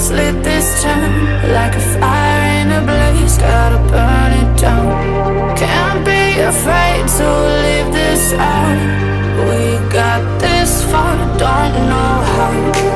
Let's lit this town like a fire in a blaze. Gotta burn it down. Can't be afraid to leave this out. We got this far, don't know how.